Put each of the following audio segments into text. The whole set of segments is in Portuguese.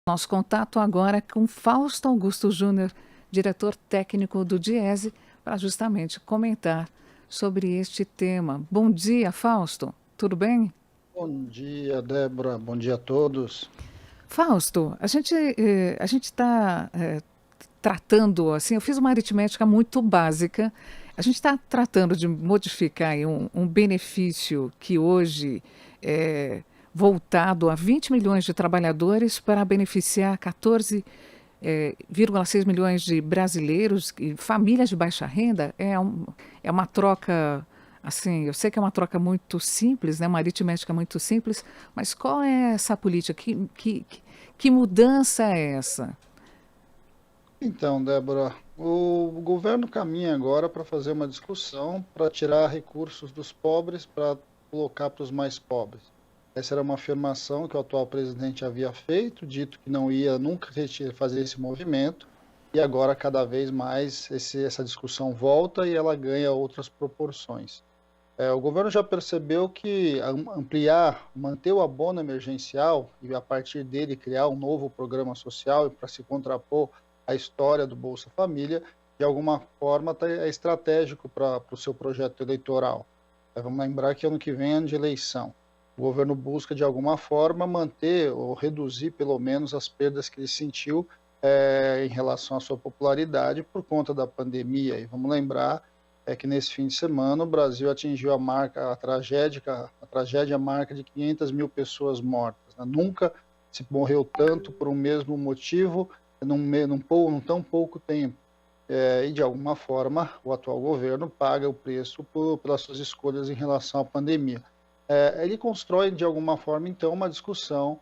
Nosso contato agora é com Fausto Augusto Júnior, diretor técnico do Diese, para justamente comentar sobre este tema. Bom dia, Fausto. Tudo bem? Bom dia, Débora. Bom dia a todos. Fausto, a gente está tratando, assim, eu fiz uma aritmética muito básica. A gente está tratando de modificar aí um benefício que hoje é voltado a 20 milhões de trabalhadores para beneficiar 14,6 milhões de brasileiros e famílias de baixa renda. É uma troca, assim, eu sei que é uma troca muito simples, né, uma aritmética muito simples, mas qual é essa política? Que mudança é essa? Então, Débora, o governo caminha agora para fazer uma discussão para tirar recursos dos pobres para colocar para os mais pobres. Essa era uma afirmação que o atual presidente havia feito, dito que não ia nunca fazer esse movimento, e agora cada vez mais essa discussão volta e ela ganha outras proporções. O governo já percebeu que ampliar, manter o abono emergencial e a partir dele criar um novo programa social para se contrapor à história do Bolsa Família, de alguma forma é estratégico para o seu projeto eleitoral. Vamos lembrar que ano que vem é ano de eleição. O governo busca, de alguma forma, manter ou reduzir, pelo menos, as perdas que ele sentiu em relação à sua popularidade por conta da pandemia. E vamos lembrar que nesse fim de semana o Brasil atingiu a tragédia marca de 500 mil pessoas mortas. Né? Nunca se morreu tanto por um mesmo motivo num tão pouco tempo. E de alguma forma o atual governo paga o preço pelas suas escolhas em relação à pandemia. Ele constrói de alguma forma então uma discussão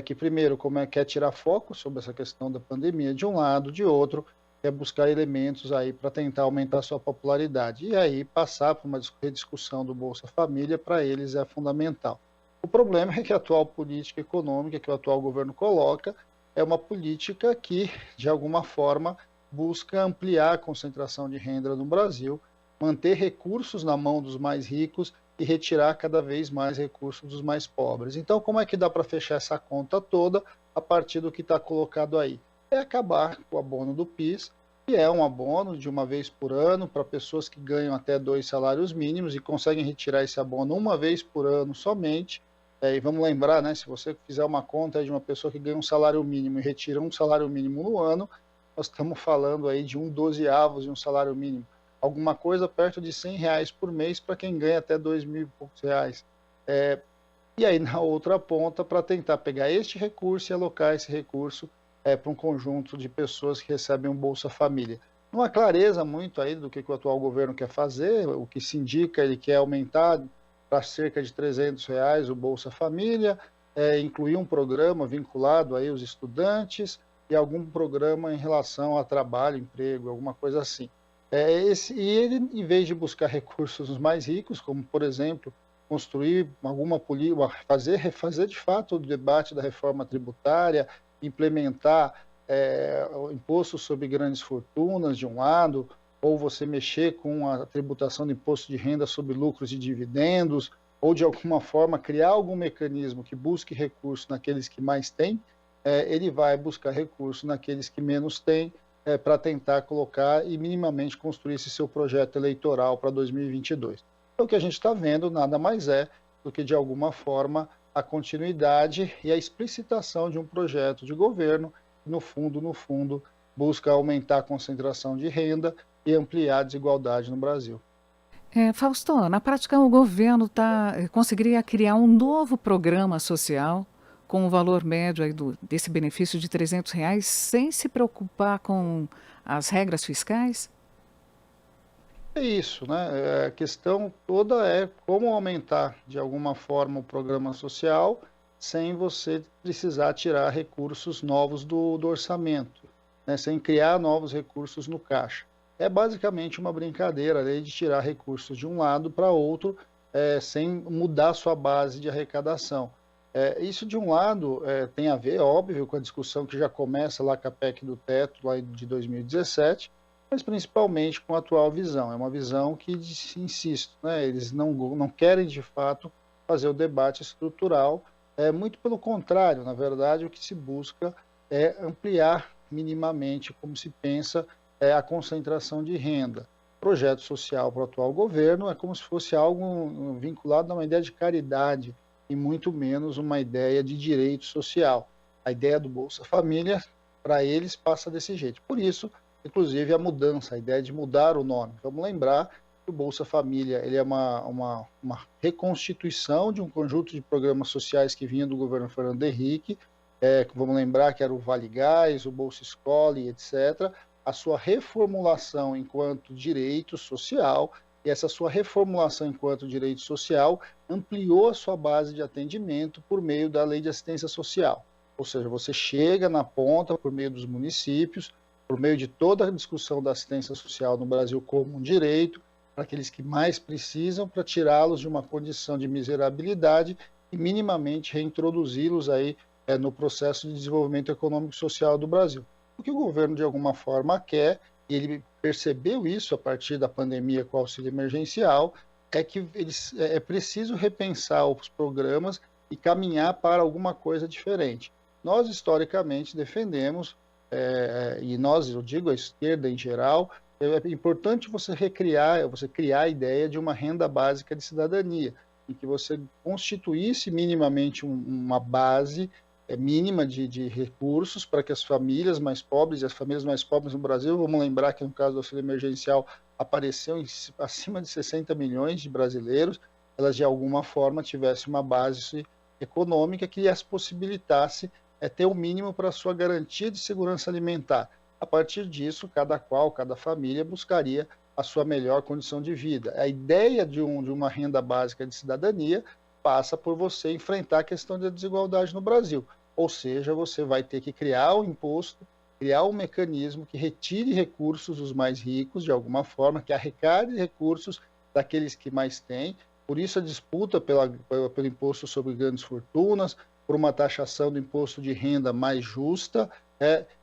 que primeiro quer tirar foco sobre essa questão da pandemia de um lado, de outro é buscar elementos aí para tentar aumentar a sua popularidade. E aí passar por uma rediscussão do Bolsa Família, para eles é fundamental. O problema é que a atual política econômica que o atual governo coloca é uma política que, de alguma forma, busca ampliar a concentração de renda no Brasil, manter recursos na mão dos mais ricos e retirar cada vez mais recursos dos mais pobres. Então, como é que dá para fechar essa conta toda a partir do que está colocado aí? É acabar com o abono do PIS, que é um abono de uma vez por ano para pessoas que ganham até 2 salários mínimos e conseguem retirar esse abono uma vez por ano somente. E vamos lembrar, né, se você fizer uma conta de uma pessoa que ganha um salário mínimo e retira um salário mínimo no ano, nós estamos falando aí de 1/12 de um salário mínimo. Alguma coisa perto de R$ 100 por mês para quem ganha até 2.000 e poucos reais. E aí, na outra ponta, para tentar pegar este recurso e alocar esse recurso para um conjunto de pessoas que recebem um Bolsa Família. Não há clareza muito aí do que o atual governo quer fazer, o que se indica, ele quer aumentar para cerca de R$ 300 o Bolsa Família, incluir um programa vinculado aí aos estudantes e algum programa em relação a trabalho, emprego, alguma coisa assim. E ele, em vez de buscar recursos nos mais ricos, como, por exemplo, construir alguma política, fazer de fato o debate da reforma tributária, implementar o imposto sobre grandes fortunas, de um lado, ou você mexer com a tributação do imposto de renda sobre lucros e dividendos, ou de alguma forma criar algum mecanismo que busque recursos naqueles que mais têm, ele vai buscar recursos naqueles que menos têm, para tentar colocar e minimamente construir esse seu projeto eleitoral para 2022. Então, o que a gente está vendo nada mais é do que, de alguma forma, a continuidade e a explicitação de um projeto de governo que, no fundo, busca aumentar a concentração de renda e ampliar a desigualdade no Brasil. Fausto, na prática o governo conseguiria criar um novo programa social com o valor médio aí desse benefício de R$ 300 sem se preocupar com as regras fiscais? É isso, né? A questão toda é como aumentar de alguma forma o programa social sem você precisar tirar recursos novos do orçamento, né? Sem criar novos recursos no caixa. É basicamente uma brincadeira ali de tirar recursos de um lado para outro, sem mudar sua base de arrecadação. Isso, de um lado, tem a ver, óbvio, com a discussão que já começa lá com a PEC do teto, lá de 2017, mas principalmente com a atual visão. É uma visão que, insisto, né, eles não querem, de fato, fazer o debate estrutural, muito pelo contrário, na verdade, o que se busca é ampliar minimamente, como se pensa, a concentração de renda. Projeto social para o atual governo é como se fosse algo vinculado a uma ideia de caridade e muito menos uma ideia de direito social. A ideia do Bolsa Família, para eles, passa desse jeito. Por isso, inclusive, a mudança, a ideia de mudar o nome. Vamos lembrar que o Bolsa Família ele é uma reconstituição de um conjunto de programas sociais que vinha do governo Fernando Henrique. Vamos lembrar que era o Vale Gás, o Bolsa Escola e etc., a sua reformulação enquanto direito social, e essa sua reformulação enquanto direito social ampliou a sua base de atendimento por meio da Lei de Assistência Social. Ou seja, você chega na ponta por meio dos municípios, por meio de toda a discussão da assistência social no Brasil como um direito, para aqueles que mais precisam, para tirá-los de uma condição de miserabilidade e minimamente reintroduzi-los aí no processo de desenvolvimento econômico e social do Brasil. O que o governo, de alguma forma, quer, e ele percebeu isso a partir da pandemia com o auxílio emergencial, é que é preciso repensar os programas e caminhar para alguma coisa diferente. Nós, historicamente, defendemos, e nós, eu digo a esquerda em geral, é importante você criar a ideia de uma renda básica de cidadania, em que você constituísse minimamente uma base mínima de recursos para que as famílias mais pobres, e as famílias mais pobres no Brasil, vamos lembrar que no caso do auxílio emergencial apareceu acima de 60 milhões de brasileiros, elas de alguma forma tivessem uma base econômica que as possibilitasse ter o mínimo para a sua garantia de segurança alimentar. A partir disso, cada família buscaria a sua melhor condição de vida. A ideia de uma renda básica de cidadania passa por você enfrentar a questão da desigualdade no Brasil. Ou seja, você vai ter que criar um imposto, criar um mecanismo que retire recursos dos mais ricos, de alguma forma, que arrecade recursos daqueles que mais têm. Por isso a disputa pelo imposto sobre grandes fortunas, por uma taxação do imposto de renda mais justa,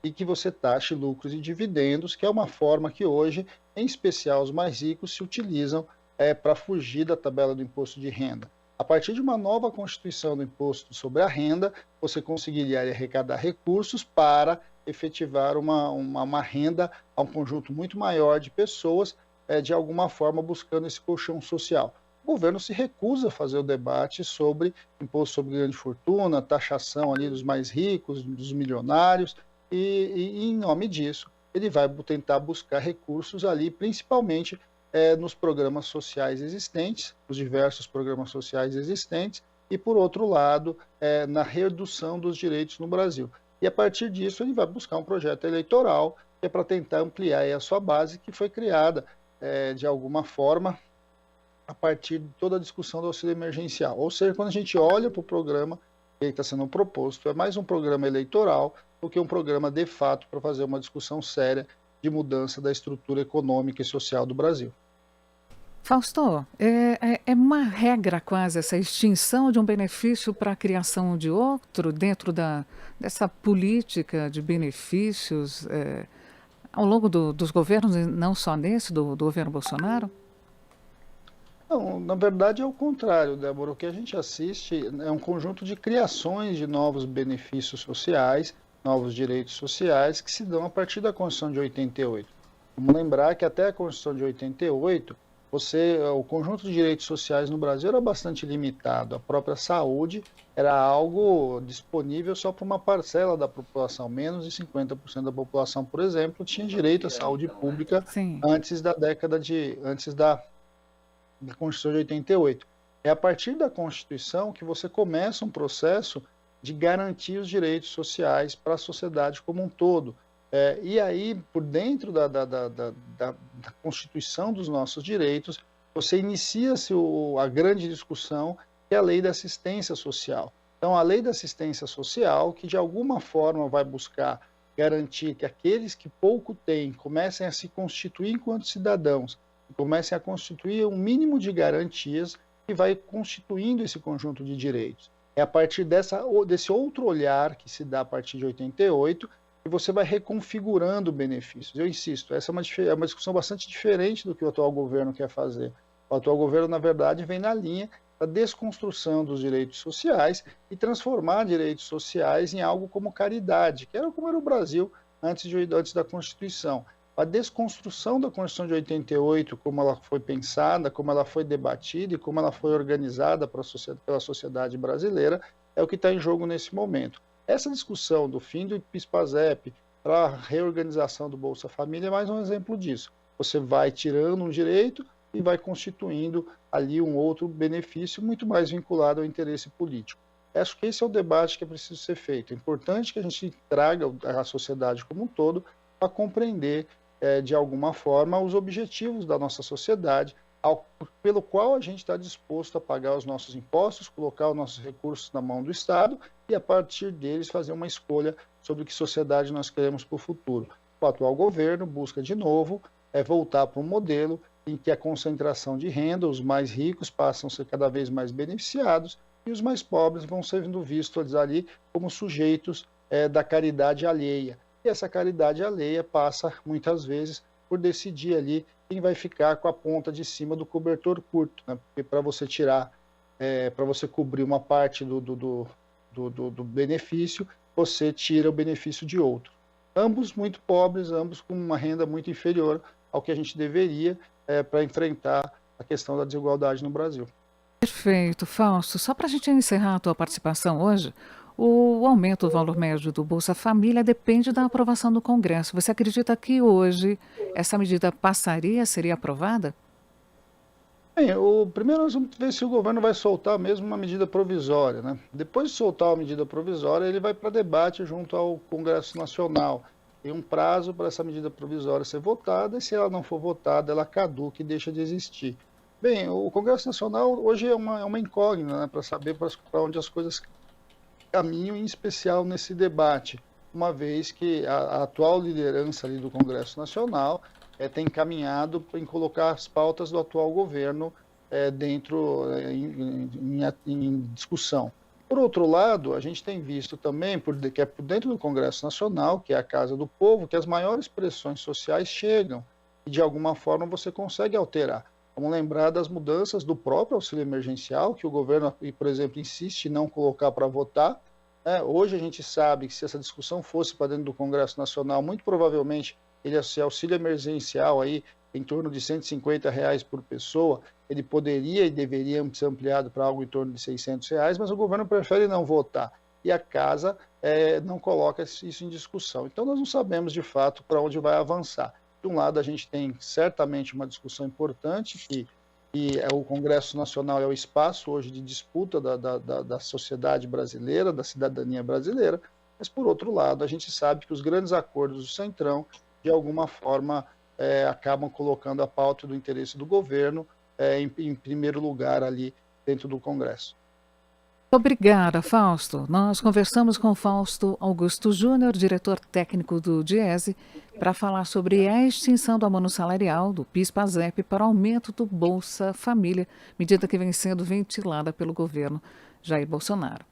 e que você taxe lucros e dividendos, que é uma forma que hoje, em especial os mais ricos, se utilizam para fugir da tabela do imposto de renda. A partir de uma nova constituição do imposto sobre a renda, você conseguiria arrecadar recursos para efetivar uma renda a um conjunto muito maior de pessoas, de alguma forma buscando esse colchão social. O governo se recusa a fazer o debate sobre imposto sobre grande fortuna, taxação ali dos mais ricos, dos milionários, e em nome disso, ele vai tentar buscar recursos ali, principalmente nos programas sociais existentes, os diversos programas sociais existentes, e, por outro lado, na redução dos direitos no Brasil. E, a partir disso, ele vai buscar um projeto eleitoral que é para tentar ampliar a sua base, que foi criada, de alguma forma, a partir de toda a discussão do auxílio emergencial. Ou seja, quando a gente olha para o programa que está sendo proposto, é mais um programa eleitoral do que um programa, de fato, para fazer uma discussão séria de mudança da estrutura econômica e social do Brasil. Fausto, é uma regra quase essa extinção de um benefício para a criação de outro dentro dessa política de benefícios ao longo dos governos, e não só nesse, do governo Bolsonaro? Não, na verdade é o contrário, Débora. O que a gente assiste é um conjunto de criações de novos benefícios sociais, novos direitos sociais, que se dão a partir da Constituição de 88. Vamos lembrar que até a Constituição de 88, o conjunto de direitos sociais no Brasil era bastante limitado. A própria saúde era algo disponível só para uma parcela da população. Menos de 50% da população, por exemplo, tinha direito à saúde pública. Sim. Antes da Constituição de 88. É a partir da Constituição que você começa um processo de garantir os direitos sociais para a sociedade como um todo. E aí, por dentro da Constituição dos nossos direitos, você inicia-se a grande discussão, que é a Lei da Assistência Social. Então, a Lei da Assistência Social, que de alguma forma vai buscar garantir que aqueles que pouco têm comecem a se constituir enquanto cidadãos, comecem a constituir um mínimo de garantias que vai constituindo esse conjunto de direitos. É a partir desse outro olhar que se dá a partir de 88 que você vai reconfigurando benefícios. Eu insisto, essa é uma discussão bastante diferente do que o atual governo quer fazer. O atual governo, na verdade, vem na linha da desconstrução dos direitos sociais e transformar direitos sociais em algo como caridade, que era como era o Brasil antes da Constituição. A desconstrução da Constituição de 88, como ela foi pensada, como ela foi debatida e como ela foi organizada pela sociedade brasileira, é o que está em jogo nesse momento. Essa discussão do fim do PIS/PASEP para a reorganização do Bolsa Família é mais um exemplo disso. Você vai tirando um direito e vai constituindo ali um outro benefício muito mais vinculado ao interesse político. Acho que esse é o debate que é preciso ser feito. É importante que a gente traga a sociedade como um todo para compreender de alguma forma, os objetivos da nossa sociedade, pelo qual a gente está disposto a pagar os nossos impostos, colocar os nossos recursos na mão do Estado e, a partir deles, fazer uma escolha sobre que sociedade nós queremos para o futuro. O atual governo busca, de novo, voltar para um modelo em que a concentração de renda, os mais ricos passam a ser cada vez mais beneficiados e os mais pobres vão sendo vistos ali como sujeitos da caridade alheia. E essa caridade alheia passa, muitas vezes, por decidir ali quem vai ficar com a ponta de cima do cobertor curto, né? Porque para você tirar, para você cobrir uma parte do benefício, você tira o benefício de outro. Ambos muito pobres, ambos com uma renda muito inferior ao que a gente deveria para enfrentar a questão da desigualdade no Brasil. Perfeito, Fausto. Só para a gente encerrar a tua participação hoje, o aumento do valor médio do Bolsa Família depende da aprovação do Congresso. Você acredita que hoje essa medida passaria, seria aprovada? Bem, primeiro nós vamos ver se o governo vai soltar mesmo uma medida provisória, né? Depois de soltar a medida provisória, ele vai para debate junto ao Congresso Nacional. Tem um prazo para essa medida provisória ser votada, e se ela não for votada, ela caduca e deixa de existir. Bem, o Congresso Nacional hoje é uma incógnita, né, para saber para onde as coisas caminham, em especial nesse debate, uma vez que a atual liderança ali do Congresso Nacional tem caminhado em colocar as pautas do atual governo dentro em discussão. Por outro lado, a gente tem visto também, que é por dentro do Congresso Nacional, que é a Casa do Povo, que as maiores pressões sociais chegam e, de alguma forma, você consegue alterar. Vamos lembrar das mudanças do próprio auxílio emergencial, que o governo, por exemplo, insiste em não colocar para votar. Hoje a gente sabe que se essa discussão fosse para dentro do Congresso Nacional, muito provavelmente esse auxílio emergencial aí, em torno de R$ 150 por pessoa, ele poderia e deveria ser ampliado para algo em torno de R$ 600, mas o governo prefere não votar. E a Casa não coloca isso em discussão. Então nós não sabemos de fato para onde vai avançar. De um lado, a gente tem certamente uma discussão importante, que o Congresso Nacional é o espaço hoje de disputa da sociedade brasileira, da cidadania brasileira, mas, por outro lado, a gente sabe que os grandes acordos do Centrão, de alguma forma, acabam colocando a pauta do interesse do governo em primeiro lugar ali dentro do Congresso. Obrigada, Fausto. Nós conversamos com Fausto Augusto Júnior, diretor técnico do Diese, para falar sobre a extinção do abono salarial do PIS/PASEP para o aumento do Bolsa Família, medida que vem sendo ventilada pelo governo Jair Bolsonaro.